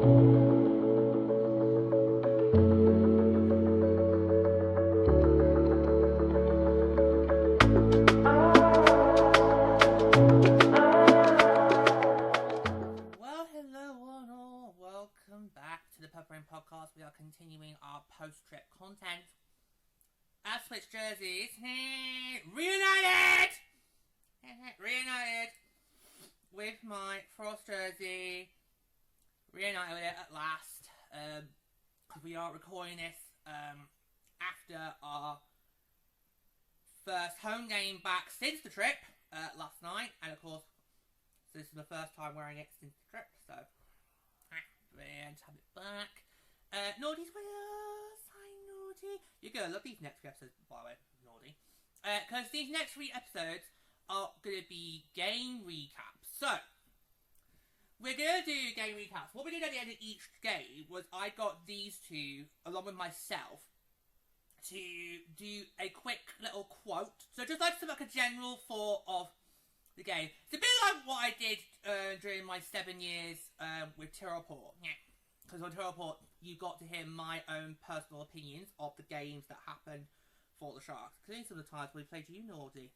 We are continuing our post-trip content. I've switched jerseys. Reunited! Reunited with my Frost jersey. Reunited with it at last. Because we are recording this after our first home game back since the trip last night. And of course, this is the first time wearing it since the trip. So, brilliant. Have it back. Naughty's with us. Hi, Naughty. You're going to love these next 3 episodes, by the way, Naughty. Because these next 3 episodes are going to be game recaps. So, we're going to do game recaps. What we did at the end of each game was I got these two, along with myself, to do a quick little quote. So, just like a general thought of the game. It's a bit like what I did during my 7 years with Terraport. Yeah. Because on Terraport, you got to hear my own personal opinions of the games that happened for the Sharks. Because these are the times we played you, Naughty.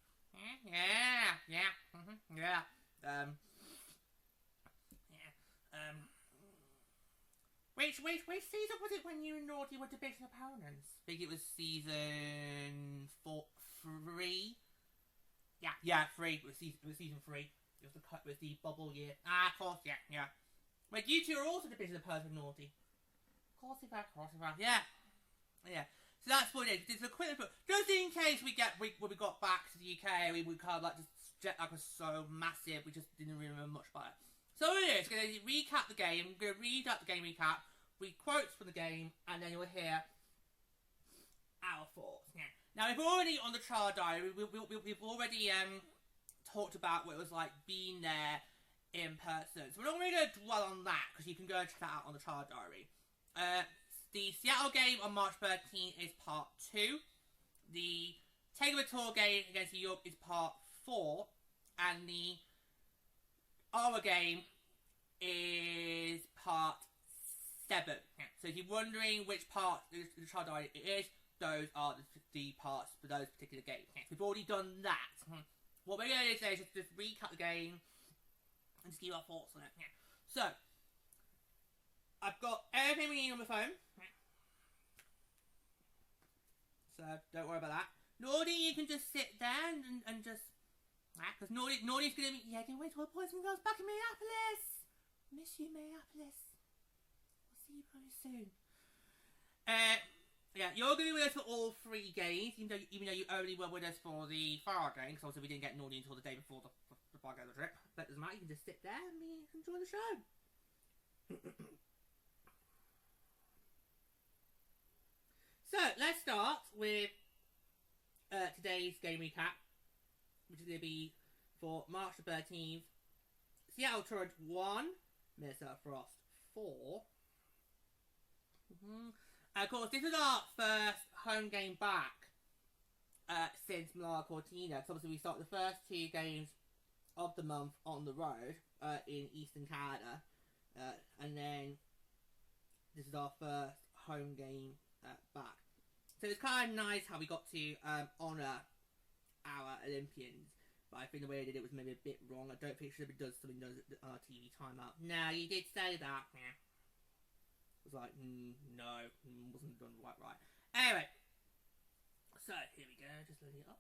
Which season was it when you and Naughty were debating opponents? I think it was season 3. Yeah, 3. It was season 3. It was the cut with the bubble year. Of course, yeah. Wait, you two are also debating opponents, Naughty. Of course we are. Yeah. So that's what it is. It's a quick look. Just in case when we got back to the UK, we kind of like just jet lag was so massive, we just didn't really remember much about it. So it is. We're going to recap the game. We're going to read out the game recap, read quotes from the game, and then you'll hear our thoughts. Yeah. Now we've already on the trial diary. We've already talked about what it was like being there in person. So we're not really going to dwell on that because you can go and check that out on the trial diary. The Seattle game on March 13th is part 2. The Takeover Tour game against New York is part 4. And the Ottawa game is part 7. So if you're wondering which part the trial diary it is, those are the parts for those particular games. We've already done that. What we're going to do today is just recap the game and just give our thoughts on it. So, I've got everything we need on the phone. So, don't worry about that. Naughty, you can just sit there and just... Because Naughty's going to be... Yeah, can wait till the boys and girls back in Minneapolis. Miss you, Minneapolis. We'll see you very soon. Yeah, you're going to be with us for all 3 games, even though you only were with us for the Far game, because obviously we didn't get Naughty until the day before the Far game trip. But it doesn't matter, you can just sit there and enjoy the show. So, let's start with today's game recap, which is going to be for March the 13th. Seattle Torrent 1, Minnesota Frost 4. Of course, this is our first home game back since Millar Cortina. Because obviously we started the first 2 games of the month on the road in Eastern Canada. And then this is our first home game back. So it's kind of nice how we got to honour our Olympians. But I think the way they did it was maybe a bit wrong. I don't think it should have been done something on our TV timeout. No, you did say that. Yeah. It was like, no, it wasn't done quite right. Anyway. So, here we go. Just loading it up.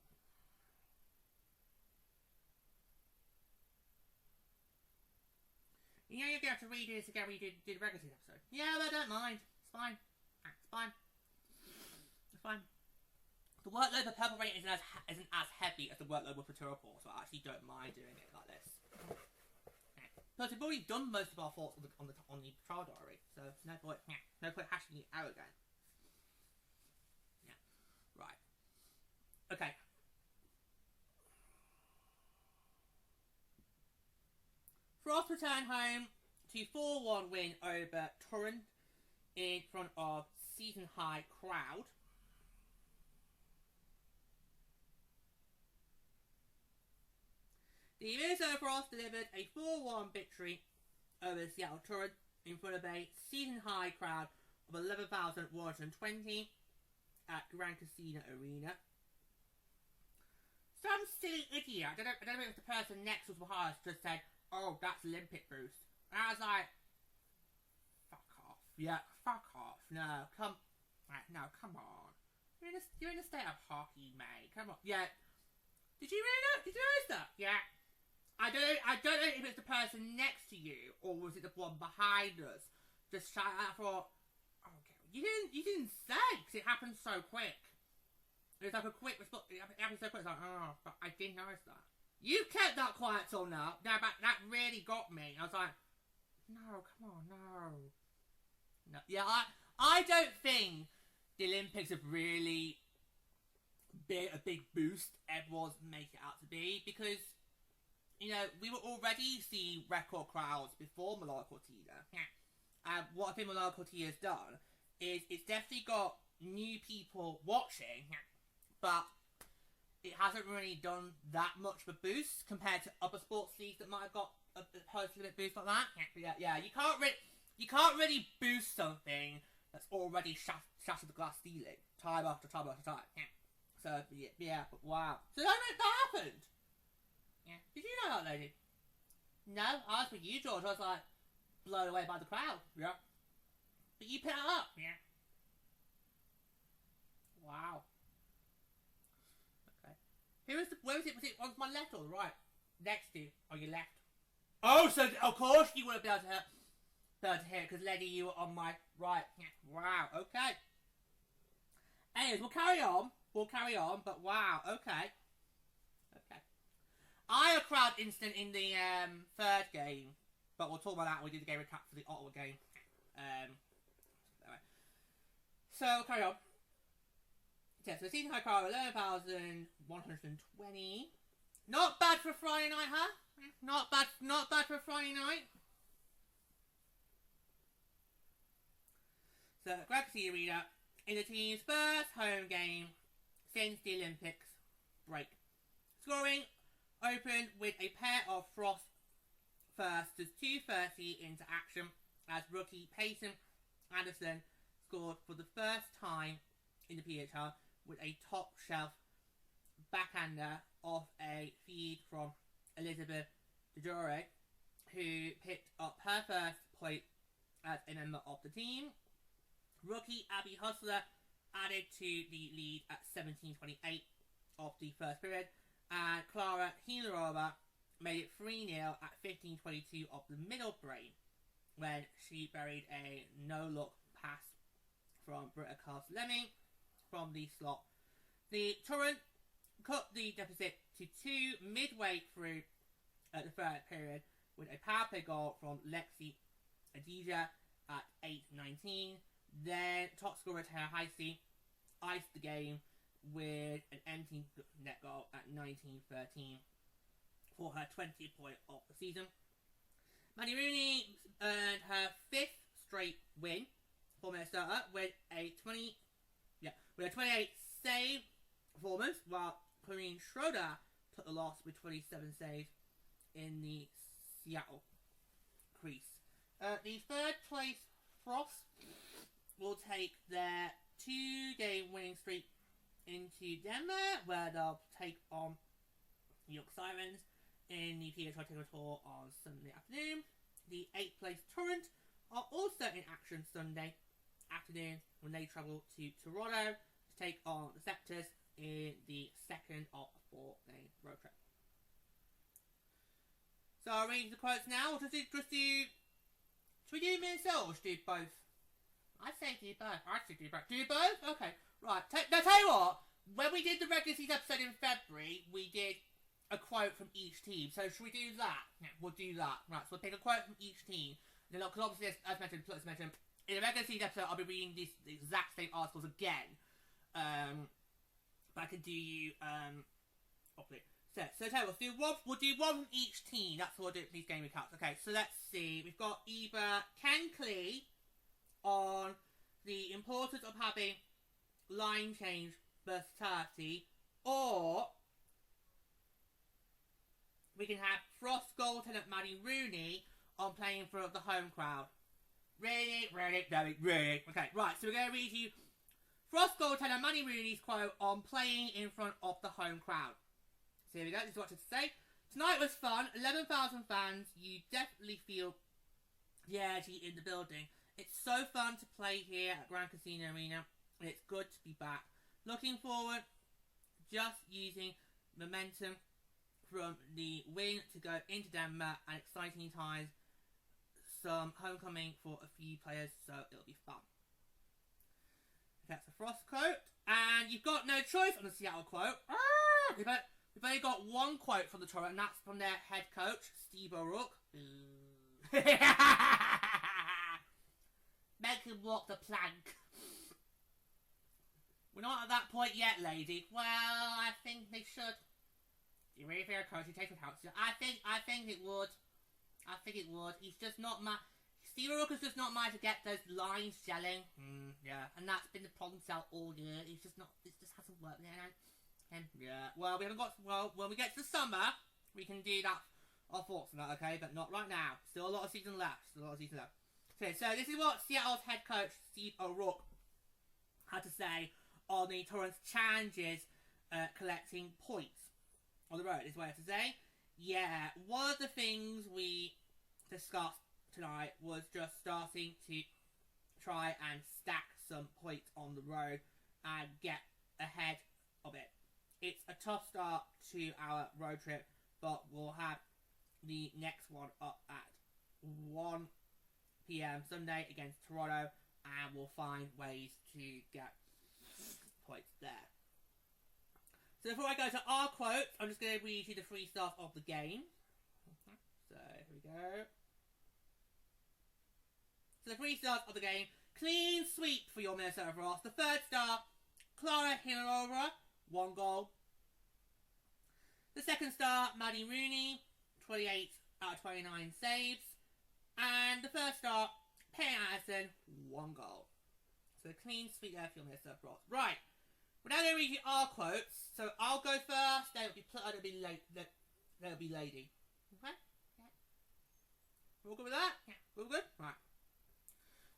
You know you're going to have to redo this again when you did the regular season episode. Yeah, but I don't mind. It's fine. It's fine. It's fine. The workload for Purple Rain isn't as heavy as the workload with Terraport, so I actually don't mind doing it like this. Plus, we've already done most of our thoughts on the trial diary, so no point hashing it out again. Yeah. Right. Okay. Frost returned home to 4-1 win over Torrent in front of season-high crowd. The Minnesota Frost delivered a 4-1 victory over the Seattle Torrent in front of a season-high crowd of 11,120 at Grand Casino Arena. Some silly idiot, I don't know if the person next was behind us just said, "Oh, that's Olympic boost." And I was like, fuck off. Yeah, fuck off. No, come on. You're in a state of hockey, mate. Come on. Yeah. Did you really know? Did you notice that? Yeah. I don't know if it's the person next to you or was it the one behind us. Just shout out for, okay, you didn't say because it happened so quick. It was like a quick response. It happened so quick. It's like, oh, but I didn't notice that. You kept that quiet till now. No, but that really got me. I was like, no, come on, no. Yeah, I don't think the Olympics have really been a big boost everyone's make it out to be because, you know, we were already seeing record crowds before Milano Cortina. And what I think Milano Cortina has done is it's definitely got new people watching, but it hasn't really done that much of a boost compared to other sports leagues that might have got a post-limit boost like that. Yeah, you can't really boost something that's already shattered the glass ceiling time after time after time. So yeah, but wow. So that happened. Yeah. Did you know that, lady? No, I was with you, George. I was like blown away by the crowd. Yeah. But you put it up. Yeah. Wow. Okay. Where was it? Was it on my left or the right? Next to you, on your left. Oh, so of course you wouldn't be able to hear it because, lady, you were on my right. Yeah. Wow. Okay. Anyways, we'll carry on. But wow. Okay. I had a crowd incident in the third game, but we'll talk about that when we do the game recap for the Ottawa game. So, carry on. Yeah, so the season high crowd 11,120. Not bad for a Friday night, huh? Not bad for a Friday night. So, Grand Casino Arena in the team's first home game since the Olympics break. Scoring opened with a pair of Frost firsts as 2:30 into action as rookie Peyton Anderson scored for the first time in the PHL with a top shelf backhander off a feed from Elizabeth DeJore, who picked up her first point as a member of the team. Rookie Abby Hustler added to the lead at 17:28 of the first period, and Clara Hilarova made it 3-0 at 15:22 of the middle break when she buried a no-look pass from Britta Carls-Lemming from the slot. The Torrent cut the deficit to 2 midway through the third period with a power play goal from Lexi Adija at 8:19. Then top scorer Tara Heisey iced the game with an empty net goal at 19:13 for her 20th point of the season. Maddie Rooney earned her 5th straight win for Minnesota with a 28 save performance, while Corinne Schroeder took the loss with 27 saves in the Seattle crease. The third place Frost will take their 2-game winning streak into Denver, where they'll take on New York Sirens in the PHL Takeover Tour on Sunday afternoon. The 8th place Torrent are also in action Sunday afternoon when they travel to Toronto to take on the Scepters in the second of a 4-day road trip. So I'll read the quotes now, or should we do Minnesota or should we do both? I say do both. Do both? Okay. Right. Now tell you what. When we did the regular season episode in February, we did a quote from each team. So should we do that? Yeah, we'll do that. Right. So we'll pick a quote from each team. Then, because obviously, as mentioned, in the regular season episode, I'll be reading the exact same articles again. But I can do you properly. So tell you what, we'll do one from each team. That's what we'll do for these game recaps. Okay. So let's see. We've got either Ken Klee on the importance of having line change versatility, or we can have Frost goaltender Maddie Rooney on playing for the home crowd. Really. Okay, right, so we're going to read you Frost goaltender Manny Rooney's quote on playing in front of the home crowd. So here we go, this is what to say. Tonight was fun, 11,000 fans, you definitely feel the energy in the building. It's so fun to play here at Grand Casino Arena, and it's good to be back. Looking forward, just using momentum from the win to go into Denver, and exciting times, some homecoming for a few players, so it'll be fun. That's a Frost quote, and you've got no choice on the Seattle quote. We've only got one quote from the Torrent, and that's from their head coach, Steve O'Rourke. Make him walk the plank. We're not at that point yet, lady. Well, I think they should. You really feel a coach, you take with help. I think it would. He's just not Steve O'Rourke is just not managed to get those lines gelling. Yeah, and that's been the problem cell all year. It just hasn't worked. Yeah. Well, we haven't got. Well, when we get to the summer, we can do that. Our thoughts on that, okay? But not right now. Still a lot of season left. Okay, so this is what Seattle's head coach Steve O'Rourke had to say on the Torrent's challenges collecting points on the road. Is what I have to say. Yeah, one of the things we discussed tonight was just starting to try and stack some points on the road and get ahead of it. It's a tough start to our road trip, but we'll have the next one up at 1 p.m. Sunday against Toronto, and we'll find ways to get points there. So before I go to our quotes, I'm just going to read you the three stars of the game. So here we go. So the 3 stars of the game: clean sweep for your Minnesota Frost. The 3rd star, Clara Hinova, 1 goal. The 2nd star, Manny Rooney, 28 out of 29 saves. And the 1st star, Payne Anderson, 1 goal. So clean sweep there for your Minnesota Frost. Right, we're now going to read you our quotes. So I'll go first, then it'll be lady. Okay? Yeah. We're all good with that? Yeah. We're all good? Right.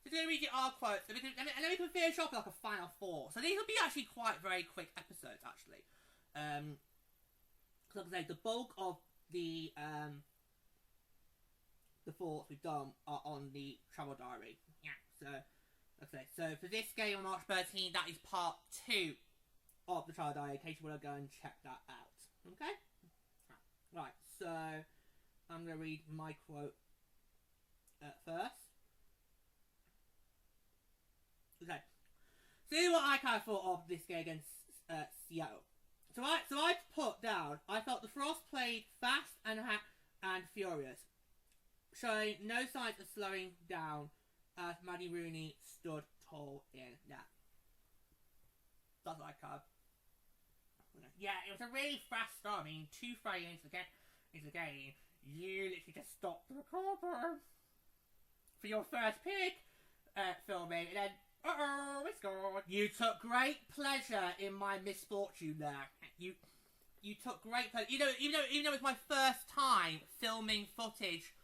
So I'm going to read you our quotes, and then we can finish off like a final 4. So these will be actually quite very quick episodes, actually. Because like I say, the bulk of the thoughts we've done are on the travel diary. Yeah. So, okay. So for this game on March 13th, that is part 2 of the travel diary. In case you want to go and check that out. Okay. Right. So I'm going to read my quote first. Okay, so here's what I kind of thought of this game against Seattle. So I put down, I felt the Frost played fast and furious, showing no signs of slowing down as Manny Rooney stood tall in net. That's what I kind of. Yeah, it was a really fast start. I mean, 2 frames into the game, you literally just stopped the recorder for your first pick filming, and then. It's gone. You took great pleasure in my misfortune there. You took great pleasure. Even though it was my first time filming footage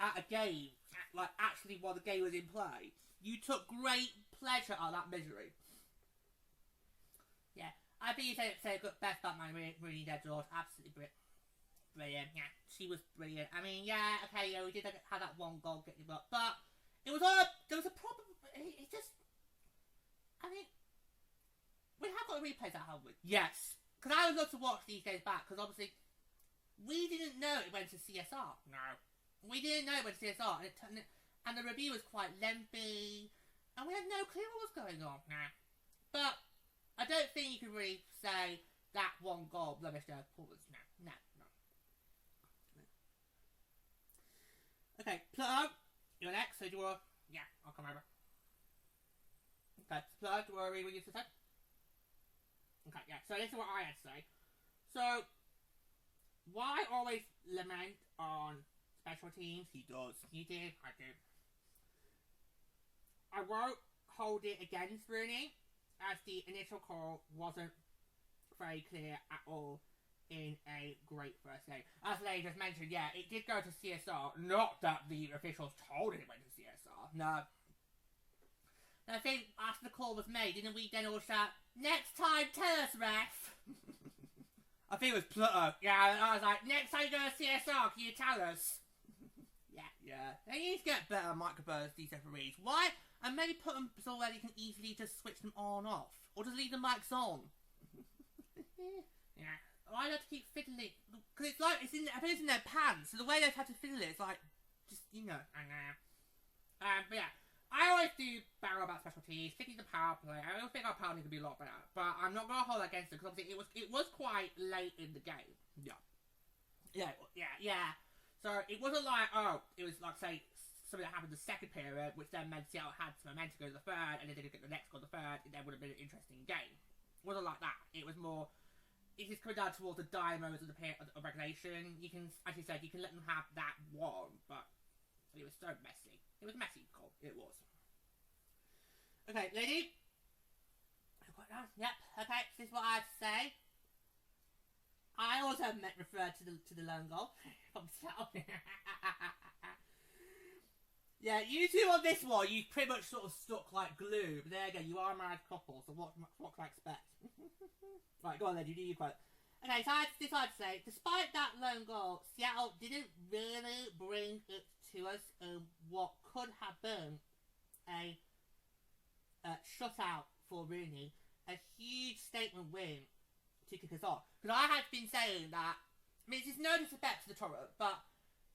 at a game, like actually while the game was in play, you took great pleasure out of that misery. Yeah, I think you said it best about my really dead George. Absolutely brilliant. Yeah, she was brilliant. I mean, yeah, okay, yeah, we did have that 1 goal get you up, but it was all there was a problem. It just. I mean, we have got the replays out, haven't we? Yes. Because I would love to watch these games back, because obviously, we didn't know it went to CSR. No. We didn't know it went to CSR, and the review was quite lengthy, and we had no clue what was going on. No. But, I don't think you can really say that 1 goal blemished their performance. No. Okay, Pluto, you're next, so do you want to... Yeah, I'll come over. Okay, Pluto, do you want to read what you said? Okay, yeah, so this is what I had to say. So, why always lament on special teams? He does. He did, I did. I won't hold it against Rooney, as the initial call wasn't very clear at all in a great first game. As they just mentioned, yeah, it did go to CSR. Not that the officials told it went to CSR. No. And I think after the call was made, didn't we then all shout, "Next time, tell us, ref"? I think it was Pluto. Yeah, I was like, "Next time you go to CSR, can you tell us?" Yeah. They need to get better microphones, these referees. Why? And maybe put them so where you can easily just switch them on and off. Or just leave the mics on. Yeah. I like to keep fiddling. Because it's like, I think it's in their pants. So the way they've had to fiddle it, it's like, just, you know. But yeah. I always do barrel about specialties, particularly the power play. I always think our power needs to be a lot better. But I'm not going to hold that against it, because obviously it was quite late in the game. Yeah. So it wasn't like, it was like, say, something that happened in the second period, which then meant Seattle had some momentum to go to the third, and they didn't get the next goal to the third, and then would have been an interesting game. It wasn't like that. It was more, it just coming down towards the dire moments of the of regulation. You can, as you said, you can let them have that one, but it was so messy. It was messy, Cole. It was. Okay, lady. Yep. Okay, this is what I have to say. I also referred to the lone goal from Seattle. Yeah, you two on this one, you pretty much sort of stuck like glue. But there you go, you are a married couple, so what can I expect? Right, go on then, you do your quote. Okay, so I decided to say, despite that lone goal, Seattle didn't really bring it to us what could have been a shutout for Rooney. A huge statement win to kick us off. Because I had been saying that, I mean, it's no disrespect to the Torrent, but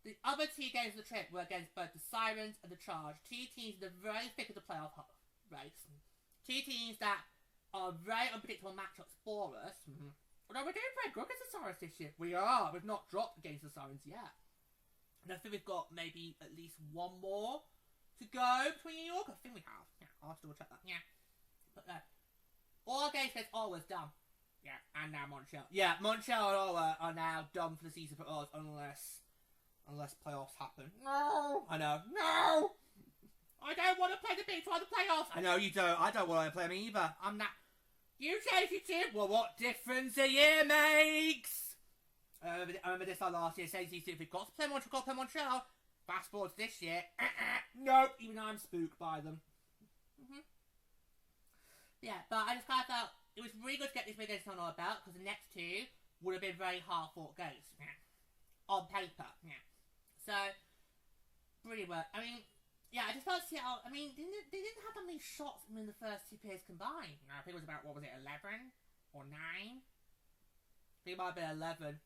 the other two games of the trip were against both the Sirens and the Charge. Two teams that are very thick of the playoff race. Two teams that are very unpredictable matchups for us. Although we're doing pretty good against the Sirens this year. We are. We've not dropped against the Sirens yet. And I think we've got maybe at least one more to go between New York. I think we have. Yeah, I'll have to double check that. Yeah. But all our games against Ottawa is done. Yeah, and now Montreal. Yeah, Montreal and Ottawa are now done for the season for us unless playoffs happen. No! I know. No! I don't want to play the Big 12 playoffs! I know you don't. I don't want to play them either. I'm not. You change your team? Well, what difference a year makes? I remember this time last year, saying if we've got to play Montreal. Fast forward to this year. Nope, even though I'm spooked by them. Yeah, but I just kind of felt it was really good to get this big against on our belt, because the next two would have been very hard fought games. Yeah. On paper, yeah. So, brilliant work. I mean, yeah, I just felt Seattle, I mean, they didn't have that many shots in the first two periods combined. I think it was about, 11 or 9? I think it might have been 11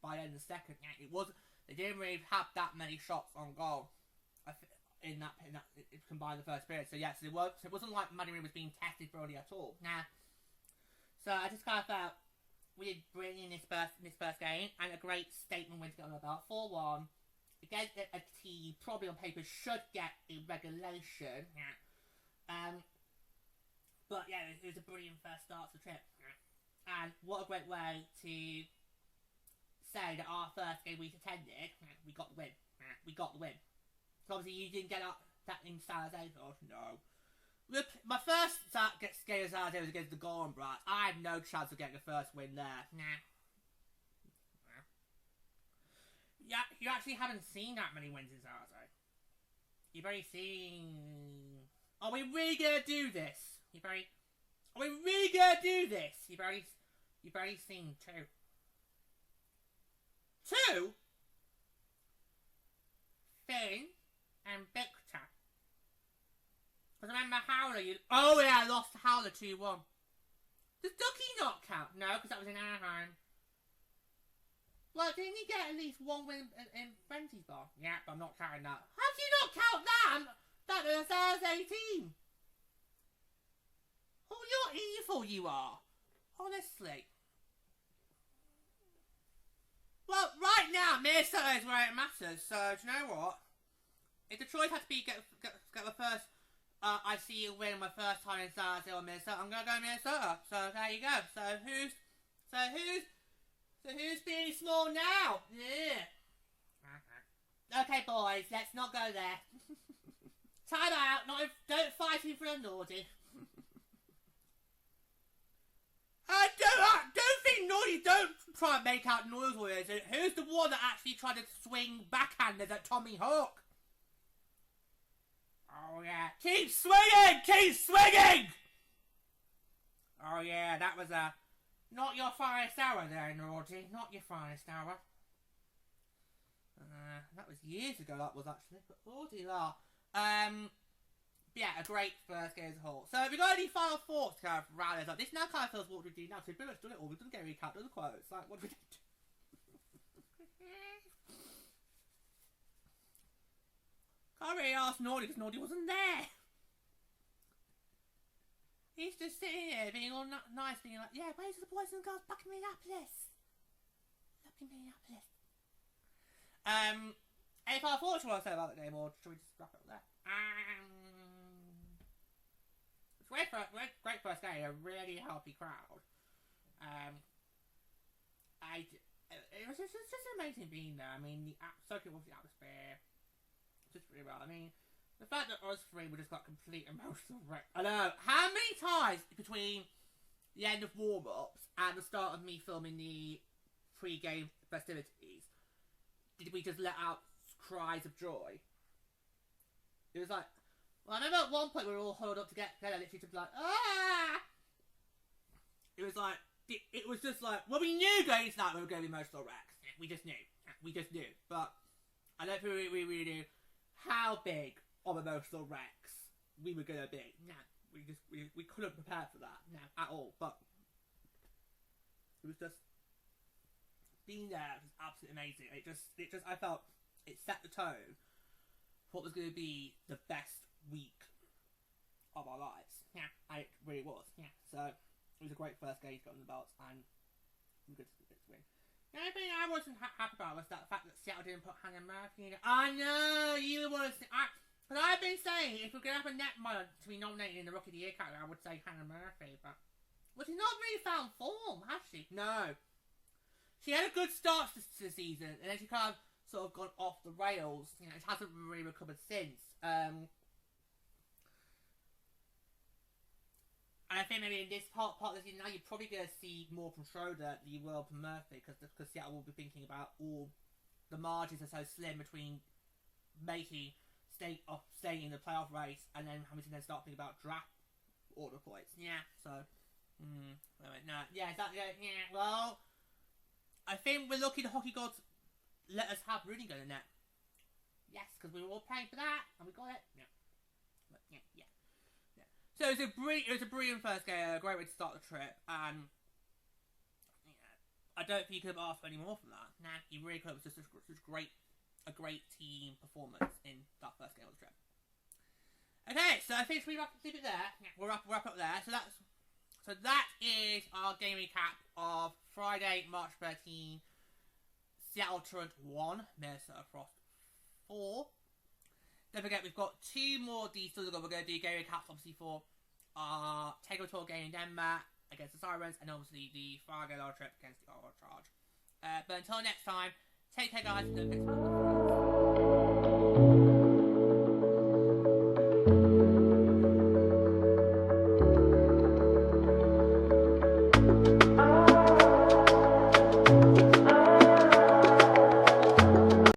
by the end of the second. Yeah, it was, they didn't really have that many shots on goal in that combined the first period. So, yes, it wasn't like Mandarin was being tested thoroughly at all. Nah. So, I just kind of felt we did bring in this first game, and a great statement win to get on about 4-1 against a team probably on paper should get in regulation. Yeah. But yeah, it was a brilliant first start to the trip. Yeah. And what a great way to say that our first game we attended, we got the win. Yeah. We got the win. So obviously you didn't get that in San Jose. Oh no. Look, my first game of San Jose was against the Golden Brats. I had no chance of getting the first win there. Nah. Yeah, you actually haven't seen that many wins in San Jose. You've only seen... Are we really gonna do this? Are we really gonna do this? You've already seen 2. 2? Finn and Victor. Because I remember Howler, oh yeah, I lost to Howler 2-1. Does Ducky not count? No, because that was in Anaheim. Well, didn't he get at least one win in Frenzy's bar? Yeah, but I'm not counting that. How do you not count that? That was a Thursday team. Oh, you're evil, you are. Honestly. Well, right now, Minnesota is where it matters. So, do you know what? If the choice had to be get the first I see you win my first time in San Jose or Minnesota, I'm gonna go Minnesota. So there you go. So who's being small now? Yeah. Okay, boys, let's not go there. Time out. Don't fight in front of Nordy. Don't think Naughty don't try and make out noise with it. Who's the one that actually tried to swing backhanders at Tommy Hawk? Oh yeah, keep swinging! Keep swinging! Oh yeah, that was not your finest hour there, Naughty. Not your finest hour. That was years ago, that was actually. But oh dear. Yeah, a great first game as a whole. So, have you got any final thoughts to kind of round this up? This now kind of feels what we do now. So, we've pretty much done it all. We've done game recap, done the quotes. Like, what do we do? Can't really ask Naughty because Naughty wasn't there. He's just sitting here being all nice, being like, yeah, where's the boys and girls back in Minneapolis? Look in Minneapolis. Any final thoughts you want to say about the game, or should we just wrap it up there? It's great first game, a really healthy crowd. It was just amazing being there. I mean, the circuit was the atmosphere, just really well. I mean, the fact that us three were just got complete emotional wreck. I know how many times between the end of warm-ups and the start of me filming the pre-game festivities did we just let out cries of joy? It was like, well, I remember at one point we were all huddled up together, literally to be like, ah! It was like, it was just like, well, we knew going into that we were going to be emotional wrecks. We just knew. But I don't think we really knew how big of emotional wrecks we were going to be. No, we couldn't prepare for that, no, at all. But it was just, being there was absolutely amazing. It just, I felt, it set the tone for what was going to be the best week of our lives. Yeah, it really was. Yeah, so it was a great first game to get on the belts, and we were good to win. The only thing I wasn't happy about was that fact that Seattle didn't put Hannah Murphy in it. I know you want to. But I've been saying if we're going to have a netminder to be nominated in the Rookie of the Year category, I would say Hannah Murphy, but she's not really found form, has she? No. She had a good start to the season, and then she kind of sort of gone off the rails. You know, it hasn't really recovered since. And I think maybe in this part of the season now, you're probably going to see more from Schroeder than you will from Murphy, because Seattle will be thinking about all the margins are so slim between staying in the playoff race and then having to then start thinking about draft order points. Yeah, so no, yeah, exactly. Yeah, well, I think we're lucky the hockey gods let us have Rooney go in the net. Yes, because we were all paying for that and we got it. Yeah, but yeah. So it was a brilliant first game, a great way to start the trip, and I don't think you could have asked for any more from that. Nah, you really could have. It was just a great team performance in that first game of the trip. Okay, so I think we wrap it there. Yeah, we'll wrap up there. So that is our game recap of Friday, March 13. Seattle Torrent 1, Minnesota Frost 4. Don't forget, we've got 2 more D still to go. We're going to do game recaps, obviously, for our Takeover Tour game in Denmark against the Sirens, and obviously the Fargo trip against the Oral Charge. But until next time, take care, guys. And thanks for